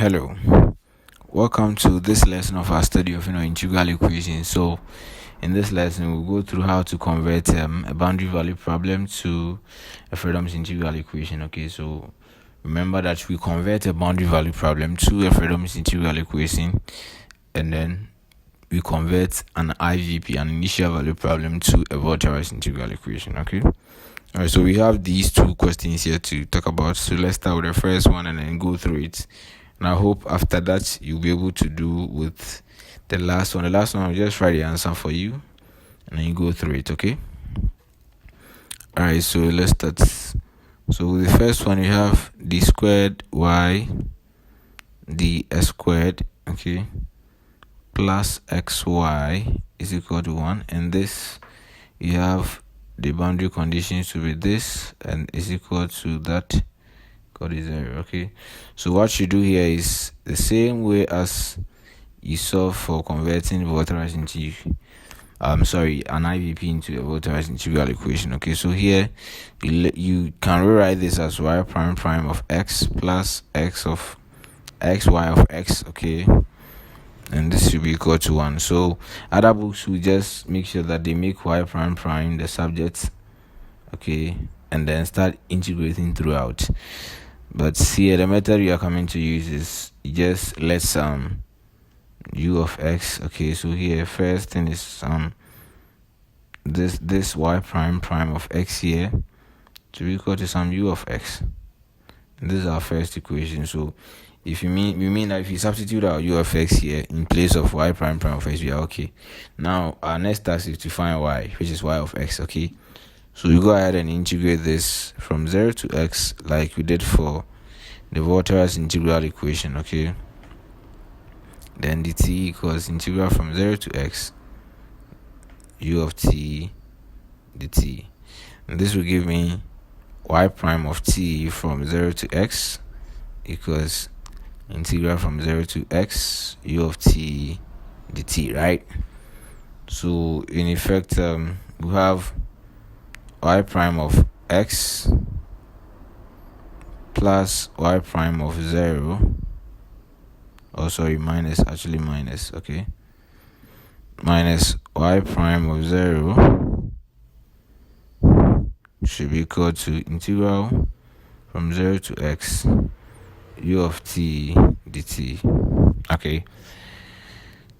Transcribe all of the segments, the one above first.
Hello, welcome to this lesson of our study of integral equations. So, in this lesson, we'll go through how to convert a boundary value problem to a Fredholm's integral equation. Okay, so remember that we convert a boundary value problem to a Fredholm's integral equation, and then we convert an IVP, an initial value problem, to a voltarized integral equation. Okay. All right, so we have these two questions here to talk about. So let's start with the first one and then go through it. And I hope after that you'll be able to do with the last one. The last one, I'll just write the answer for you and then you go through it, okay? All right, so let's start. So with the first one, you have d squared y ds squared, okay, plus xy is equal to 1. And this, you have the boundary conditions to be this and is equal to that equal to 0. Okay, so what you do here is the same way as you saw for converting voltarized into an IVP into a voltarized integral equation. Okay, so here you can rewrite this as y prime of x plus x of xy of x. Okay, and this should be equal to 1. So other books will just make sure that they make y prime the subject, okay, and then start integrating throughout. But here the method we are coming to use is just let u of x. Okay, so here first thing is this y prime of x here to be equal to some u of x. And this is our first equation. So if we mean that if you substitute our u of x here in place of y prime of x, we are okay. Now our next task is to find y, which is y of x. Okay, so we go ahead and integrate this from 0 to x like we did for the voltarized integral equation. Okay, then dt equals integral from 0 to x u of t dt, and this will give me y prime of t from 0 to x equals integral from 0 to x u of t dt, right? So in effect, we have y prime of x plus y prime of 0, minus, okay, minus y prime of 0 should be equal to integral from 0 to x u of t dt. Okay,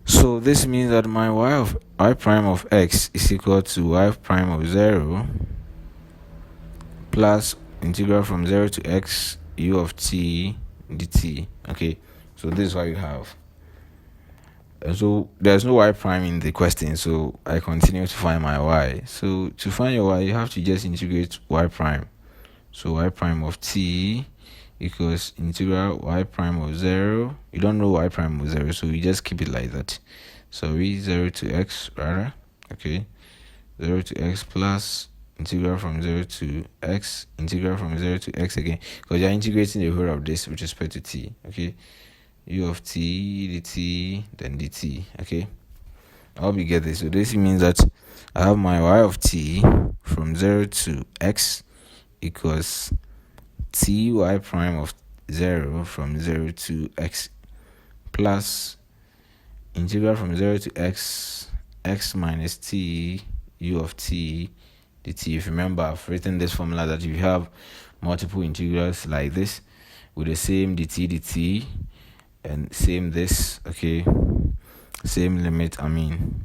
so this means that my y prime of x is equal to y prime of 0 plus integral from 0 to x u of t dt. Okay, so this is what you have. So there's no y prime in the question, so I continue to find my y. So to find your y, you have to just integrate y prime. So y prime of t equals integral y prime of 0. You don't know y prime of 0, so you just keep it like that. So 0 to x rather, okay, 0 to x plus integral from 0 to x, integral from 0 to x again, because you're integrating the whole of this with respect to t. Okay, u of t dt, then dt. Okay, I hope you get this. So this means that I have my y of t from 0 to x equals ty prime of 0 from 0 to x plus integral from 0 to x minus t u of t dt. If you remember, I've written this formula that if you have multiple integrals like this with the same dt and same this, okay, same limit, then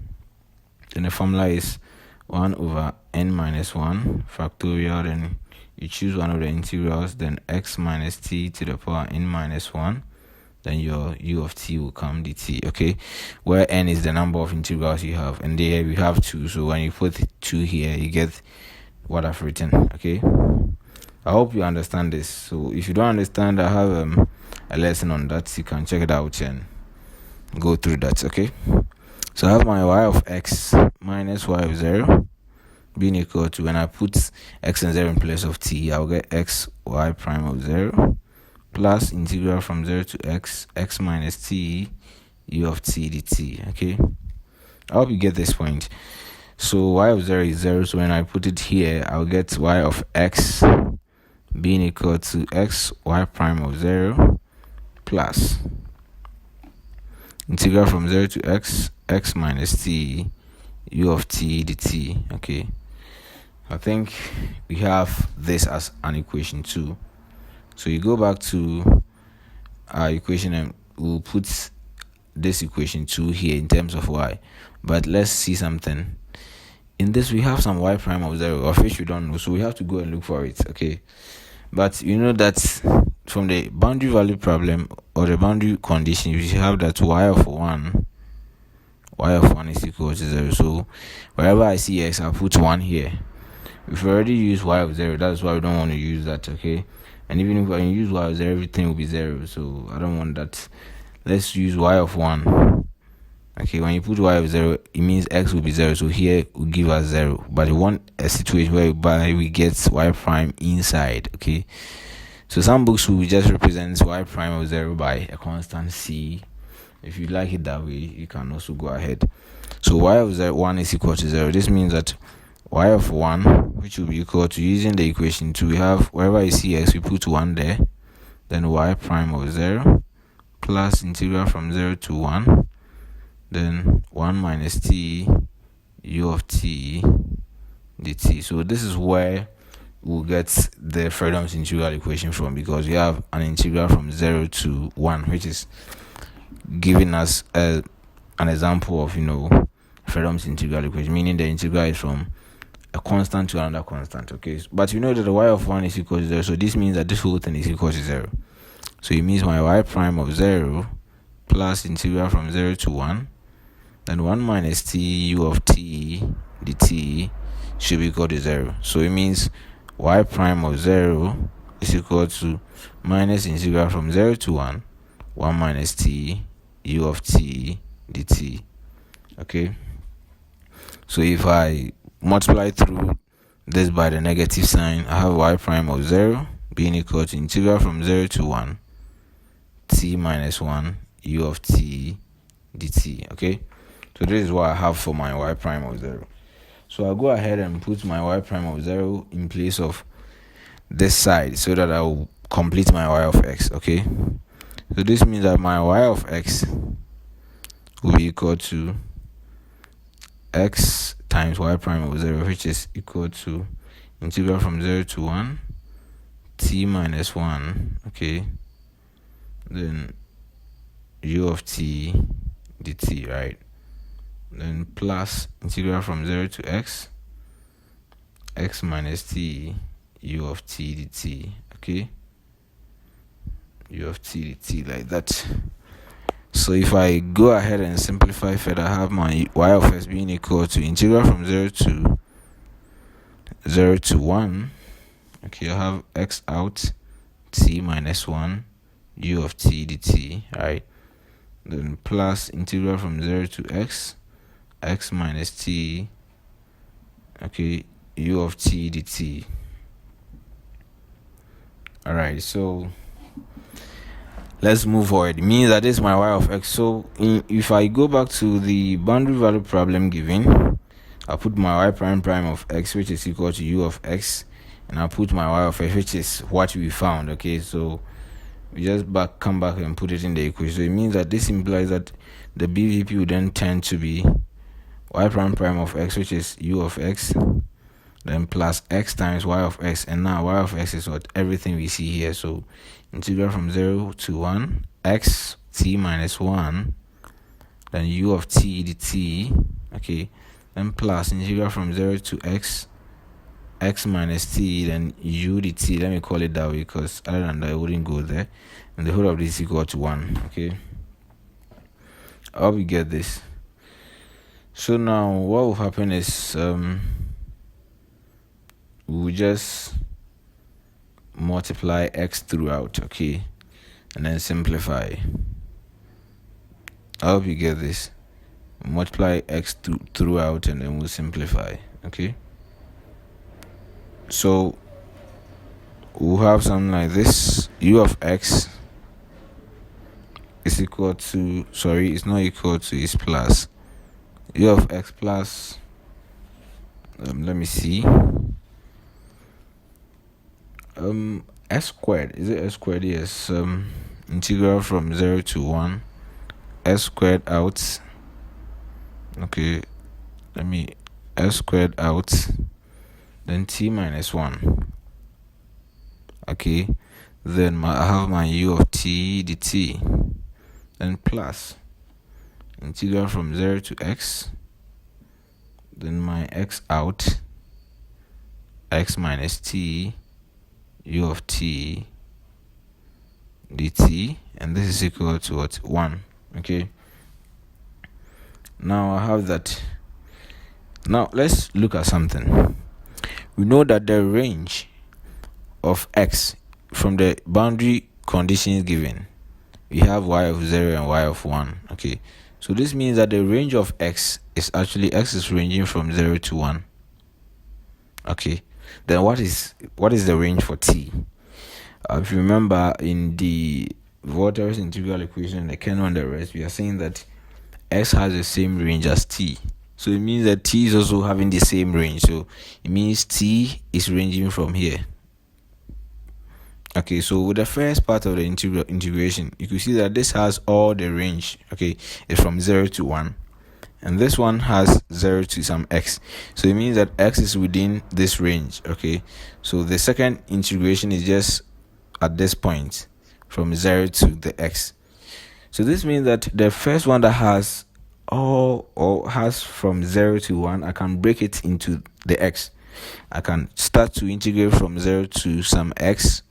the formula is 1 over n minus 1 factorial, then you choose one of the integrals, then x minus t to the power n minus 1, then your u of t will come dt, okay, where n is the number of integrals you have, and there we have 2, so when you put 2 here, you get what I've written. Okay, I hope you understand this. So if you don't understand, I have a lesson on that. You can check it out and go through that. Okay, so I have my y of x minus y of 0 being equal to, when I put x and 0 in place of t, I'll get x y prime of 0 plus integral from 0 to x minus t u of t dt. Okay, I hope you get this point. So y of 0 is 0, so when I put it here, I'll get y of x being equal to x y prime of 0 plus integral from 0 to x minus t u of t dt. Okay, I think we have this as an equation 2. So you go back to our equation and we'll put this equation 2 here in terms of y. But let's see something. In this, we have some y prime of 0, of which we don't know, so we have to go and look for it. Okay, but you know that from the boundary value problem or the boundary condition, we have that y of 1 is equal to 0. So wherever I see x, I'll put 1 here. We've already used y of 0, that's why we don't want to use that. Okay, and even if I use y of 0, everything will be 0, so I don't want that. Let's use y of 1. Okay, when you put y of 0, it means x will be 0, so here will give us 0. But we want a situation whereby we get y prime inside. Okay, so some books will just represent y prime of 0 by a constant c. If you like it that way, you can also go ahead. So y of 1 is equal to 0. This means that y of 1, which will be equal to, using the equation 2, we have wherever you see x, we put 1 there, then y prime of 0 plus integral from 0 to 1, then 1 minus t u of t dt. So this is where we'll get the Fredholm's integral equation from, because we have an integral from 0 to 1, which is giving us an example of, Fredholm's integral equation, meaning the integral is from a constant to another constant. Okay, but you know that the y of 1 is equal to 0, so this means that this whole thing is equal to 0. So it means my y prime of 0 plus integral from 0 to 1, then 1 minus t u of t dt should be equal to 0. So it means y prime of 0 is equal to minus integral from 0 to 1, 1 minus t u of t dt. Okay, so if I multiply through this by the negative sign, I have y prime of 0 being equal to integral from 0 to 1 t minus 1 u of t dt. Okay, so this is what I have for my y prime of 0. So I'll go ahead and put my y prime of 0 in place of this side so that I will complete my y of x. Okay, so this means that my y of x will be equal to x times y prime of 0, which is equal to integral from 0 to 1 t minus 1, okay, then u of t dt, right? Then plus integral from 0 to x minus t u of t dt. Okay, u of t dt, like that. So if I go ahead and simplify further, I have my y of x being equal to integral from 0 to 1. Okay, I have x out, t minus 1 u of t dt, right? Then plus integral from 0 to x minus t, okay, u of t dt. Alright, so let's move forward. It means that this is my y of x. So if I go back to the boundary value problem given, I'll put my y prime of x, which is equal to u of x, and I'll put my y of x, which is what we found. Okay, so we just come back and put it in the equation. So it means that this implies that the BVP would then tend to be y prime of x, which is u of x, then plus x times y of x, and now y of x is what everything we see here. So integral from 0 to 1 x t minus 1, then u of t dt, okay, then plus integral from 0 to x minus t, then u dt. Let me call it that way because other than that it wouldn't go there, and the whole of this is equal to 1. Okay, I hope you get this. So now what will happen is we'll just multiply x throughout, okay, and then simplify. I hope you get this. Multiply x throughout and then we'll simplify. Okay, so we'll have something like this. U of x is equal to, it's not equal to, it's plus u of x plus let me see, s squared. Is it s squared? Yes. integral from 0 to 1, s squared out. Okay, s squared out, then t minus 1. Okay, then I have my u of t dt, then plus integral from 0 to x, then my x out, x minus t, u of t dt, and this is equal to what? 1. Okay, now I have that. Now let's look at something. We know that the range of x from the boundary conditions given, we have y of 0 and y of 1. Okay, so this means that the range of x is actually, x is ranging from 0 to 1. Okay, then what is the range for t? If you remember in the Volta's integral equation, the kernel and the rest, we are saying that x has the same range as t. So it means that t is also having the same range. So it means t is ranging from here. Okay, so with the first part of the integration, you can see that this has all the range. Okay, it's from 0 to 1. And this one has 0 to some x. So it means that x is within this range. Okay, so the second integration is just at this point from 0 to the x. So this means that the first one that has all or has from 0 to 1, I can break it into the x. I can start to integrate from 0 to some x.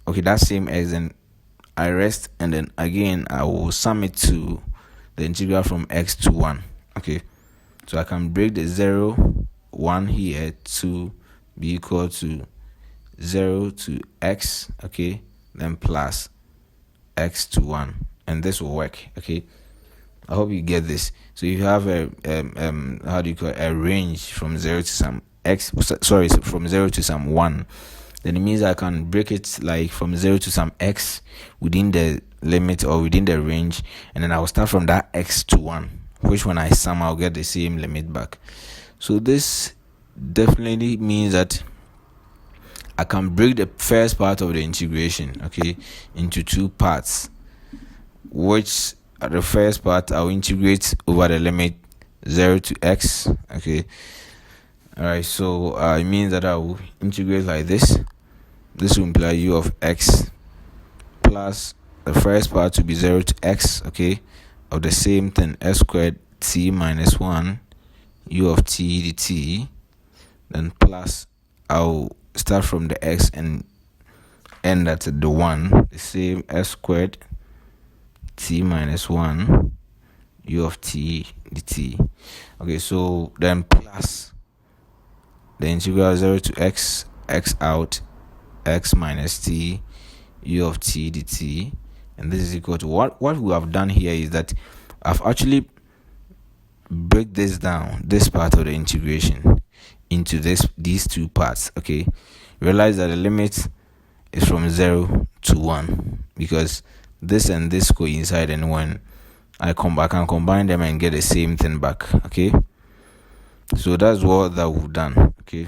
Okay, that same x, and I rest, and then again I will sum it to the integral from x to 1. Okay, so I can break the 0, 1 here to be equal to 0 to x. Okay, then plus x to 1, and this will work. Okay, I hope you get this. So you have a how do you call it, a range from 0 to some x, from 0 to some 1. Then it means I can break it like from 0 to some x within the limit or within the range, and then I will start from that x to 1, which when I sum I'll get the same limit back. So this definitely means that I can break the first part of the integration, okay, into two parts, which the first part I'll integrate over the limit 0 to x. Okay, alright, so it means that I will integrate like this. This will imply u of x plus the first part to be 0 to x, okay, of the same thing, s squared t minus 1 u of t dt, then plus I'll start from the x and end at the 1, the same s squared t minus 1 u of t dt. Okay, so then plus the integral 0 to x, x out, x minus t u of t dt, and this is equal to what we have done here is that I've actually break this down, this part of the integration, into these two parts. Okay, realize that the limit is from 0 to 1 because this and this coincide, and when I can combine them and get the same thing back. Okay, so that's what that we've done. Okay,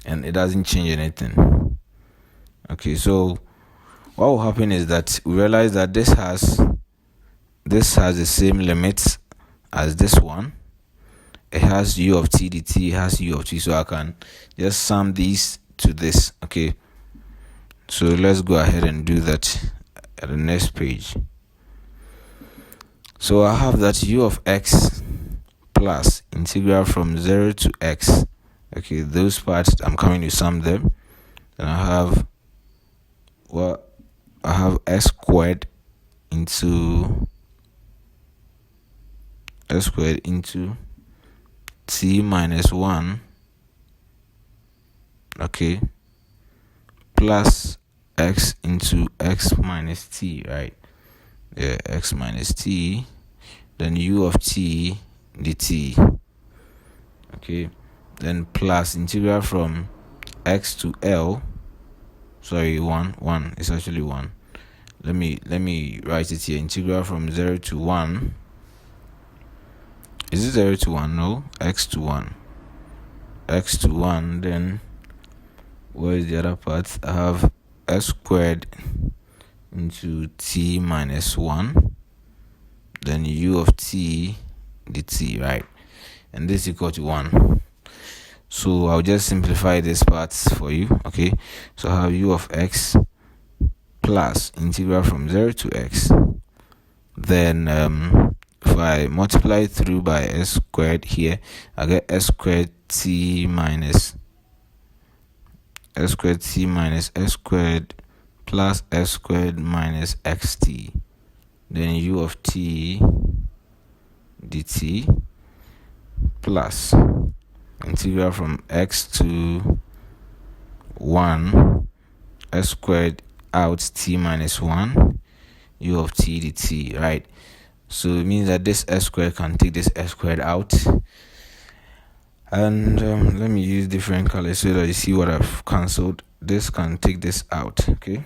and it doesn't change anything. Okay, so what will happen is that we realize that this has the same limits as this one. It has u of t dt, it has u of t, so I can just sum these to this. Okay, so let's go ahead and do that at the next page. So I have that u of x plus integral from 0 to x. Okay, those parts I'm coming to sum them. Then I have s squared into t minus 1, okay, plus x into x minus t, right? Yeah, x minus t, then u of t dt, okay, then plus integral from x to l, 1, it's actually 1. Let me write it here, integral from 0 to 1. Is it 0 to 1? No, x to 1. Then where is the other part? I have s squared into t minus 1, then u of t dt, right? And this is equal to 1. So I'll just simplify this part for you, okay? So I have u of x plus integral from 0 to x. Then if I multiply through by s squared here, I get s squared t minus s squared plus s squared minus xt. Then u of t dt plus integral from x to 1 s squared out t minus 1 u of t dt, right? So it means that this s squared can take this s squared out. And let me use different colors so that you see what I've cancelled. This can take this out, okay?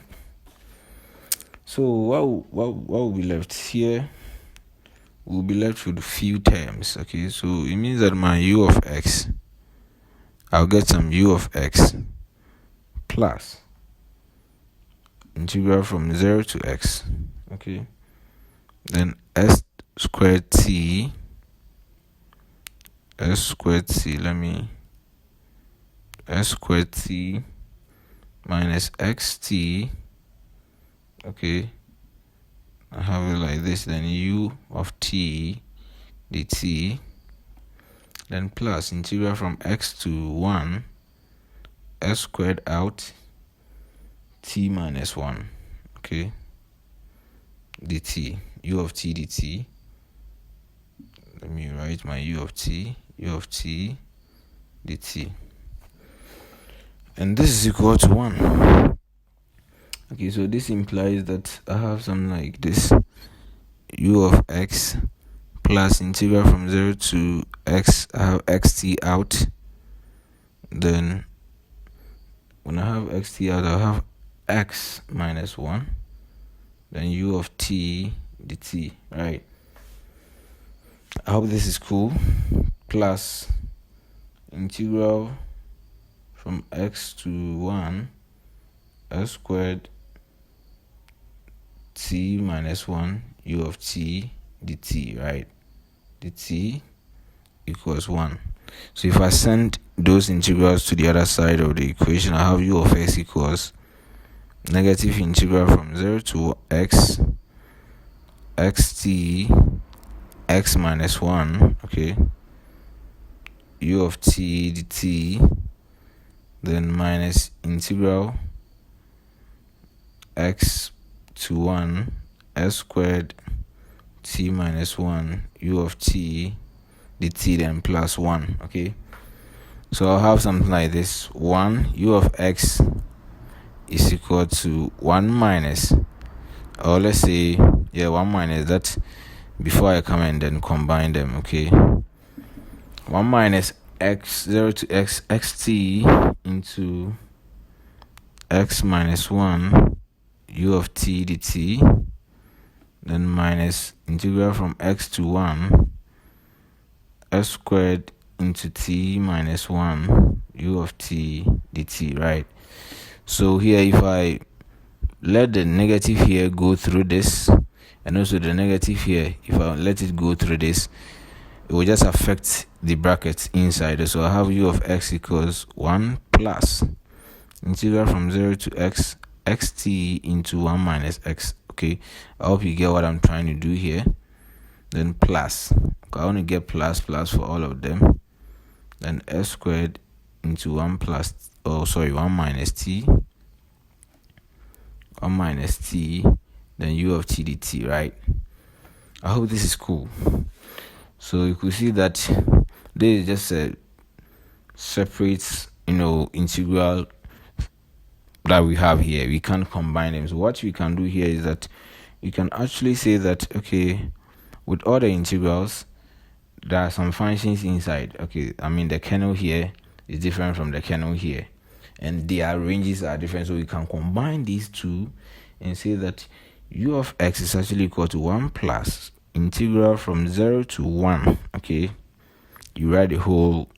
So what will be left here? We'll be left with a few terms, okay? So it means that my u of x, I'll get some u of x plus integral from 0 to x, okay? Then s squared t minus xt, okay? I have it like this, then u of t dt, then plus integral from x to 1 s squared out t minus 1, okay, dt, u of t dt. Let me write my u of t dt, and this is equal to 1. Okay, so this implies that I have something like this: u of x plus integral from 0 to x. I have xt out. Then when I have xt out, I'll have x minus 1. Then u of t dt, right? I hope this is cool. Plus integral from x to 1 s squared t minus 1 u of t dt, right? dt equals 1. So if I send those integrals to the other side of the equation, I have u of x equals negative integral from 0 to x xt x minus 1, okay, u of t dt, then minus integral x to 1 s squared t minus 1 u of t dt, then plus 1, okay? So I'll have something like this: 1 u of x is equal to 1 minus, or let's say 1 minus that before I come and then combine them, okay? 1 minus x 0 to x xt into x minus 1 u of t dt, then minus integral from x to 1 s squared into t minus 1 u of t dt, right? So here, if I let the negative here go through this, and also the negative here, if I let it go through this, it will just affect the brackets inside. So I have u of x equals 1 plus integral from 0 to x xt into 1 minus x, okay? I hope you get what I'm trying to do here. Then plus, I want to get plus for all of them. Then s squared into 1 minus t, then u of t dt, right? I hope this is cool. So you could see that this is just a separate, integral that we have here. We can't combine them. So what we can do here is that we can actually say that, okay, with all the integrals, there are some functions inside. Okay, I mean the kernel here is different from the kernel here, and their ranges are different. So we can combine these two and say that u of x is actually equal to 1 plus integral from 0 to 1. Okay, you write the whole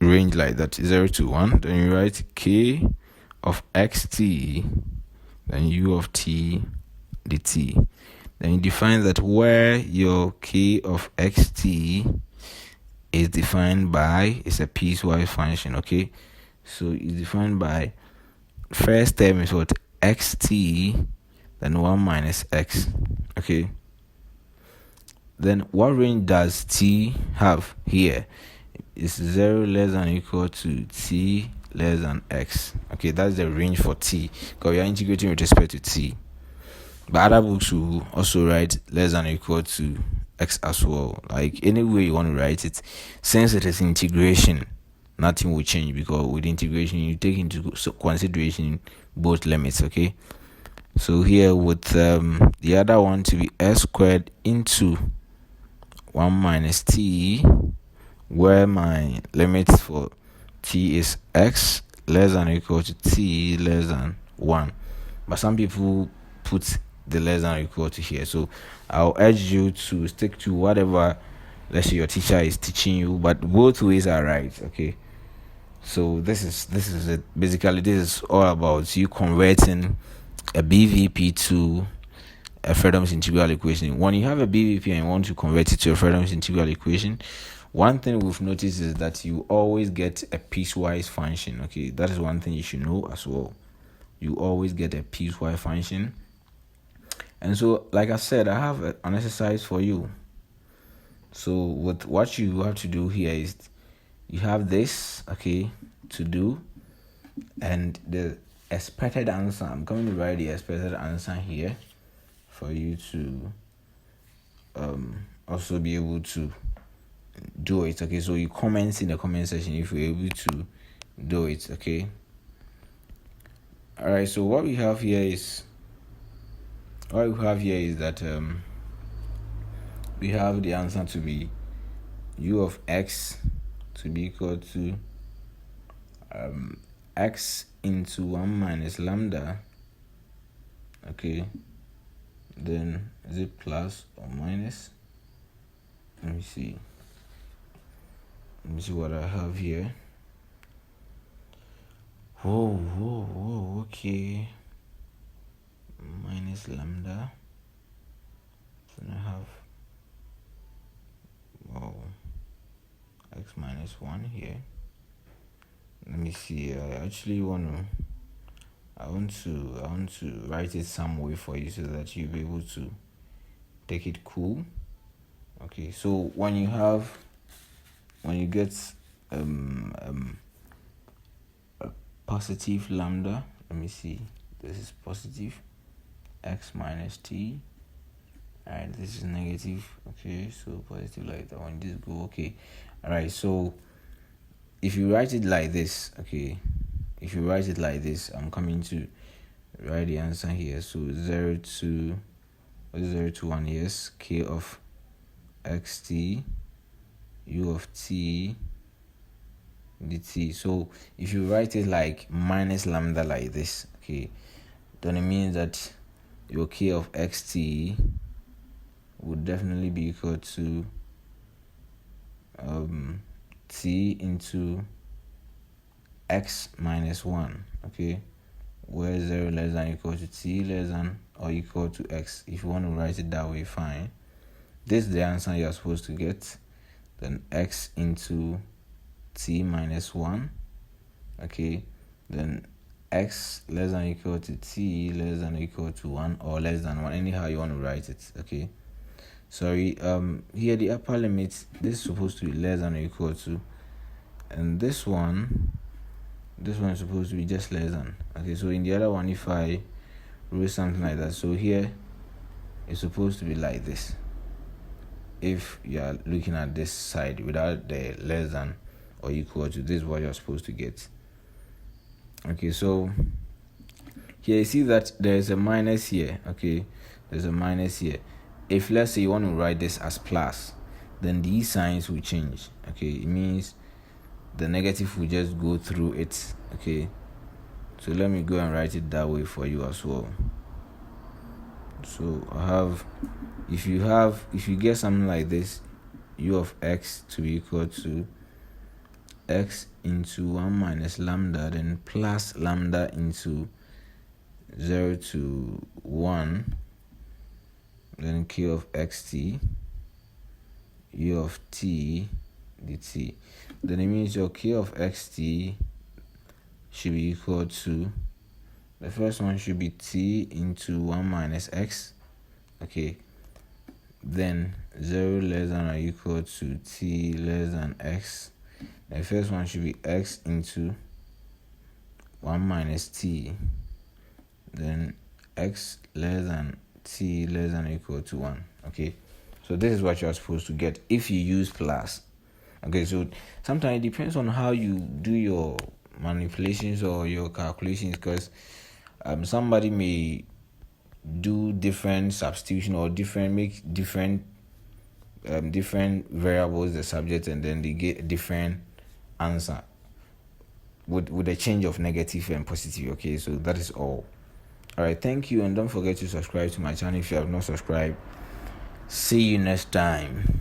range like that, 0 to 1. Then you write k of xt, then u of t dt. Then you define that where your k of xt is defined by, is a piecewise function, okay? So it's defined by, first term is what? Xt, then 1 minus x, okay? Then what range does t have here? It's 0 less than or equal to t less than x. Okay, that's the range for t, because we are integrating with respect to t. But other books will also write less than or equal to x as well. Like any way you want to write it, since it is integration, nothing will change, because with integration you take into consideration both limits, okay? So here with the other one to be s squared into 1 minus t, where my limit for t is x less than or equal to t less than 1. But some people put the less than or equal to here. So I'll urge you to stick to whatever, let's say, your teacher is teaching you, but both ways are right, okay? So this is it. Basically, this is all about you converting a BVP to a Fredholm's integral equation. When you have a BVP and you want to convert it to a Fredholm's integral equation, one thing we've noticed is that you always get a piecewise function, okay? That is one thing you should know as well. You always get a piecewise function. And so, like I said, I have an exercise for you. So with what you have to do here is, you have this, okay, to do, and the expected answer. I'm going to write the expected answer here for you to also be able to do it, okay? So you comment in the comment section if you're able to do it, okay? All right, so what we have here is that we have the answer to be u of x to be equal to x into 1 minus lambda, okay? Then is it plus or minus? Let me see what I have here. Whoa, okay. Minus lambda. Then I have x minus 1 here. Let me see. I actually want to write it some way for you so that you'll be able to take it cool. Okay, so when you get a positive lambda, let me see, this is positive x minus t, alright, this is negative, okay, so positive like that one, just go, okay. Alright, so if you write it like this, okay, I'm coming to write the answer here. So 0 to 1, yes, k of xt u of t dt. So if you write it like minus lambda like this, okay, then it means that your k of xt would definitely be equal to t into x minus 1, okay, where 0 less than equal to t less than or equal to x. If you want to write it that way, fine. This is the answer you're supposed to get. Then x into t minus 1, okay, then x less than equal to t less than equal to 1 or less than 1, anyhow you want to write it, okay. Sorry, here the upper limit, this is supposed to be less than or equal to, and this one is supposed to be just less than, okay. So in the other one, if I wrote something like that, so here it's supposed to be like this if you are looking at this side without the less than or equal to. This is what you're supposed to get, okay. So here you see that there's a minus here, okay, there's a minus here. If let's say you want to write this as plus, then these signs will change, okay. It means the negative will just go through it, okay. So let me go and write it that way for you as well. So I have, if you get something like this, u of x to be equal to x into 1 minus lambda, then plus lambda into 0 to 1, then q of xt, u of t dt. Then it means your q of xt should be equal to, the first one should be t into 1 minus x, okay, then 0 less than or equal to t less than x. The first one should be x into 1 minus t, then x less than t less than or equal to 1. Okay, so this is what you're supposed to get if you use plus. Okay, so sometimes it depends on how you do your manipulations or your calculations, because somebody may do different substitution or make different variables the subject, and then they get a different answer with a change of negative and positive. Okay, so that is all right, thank you, and don't forget to subscribe to my channel if you have not subscribed. See you next time.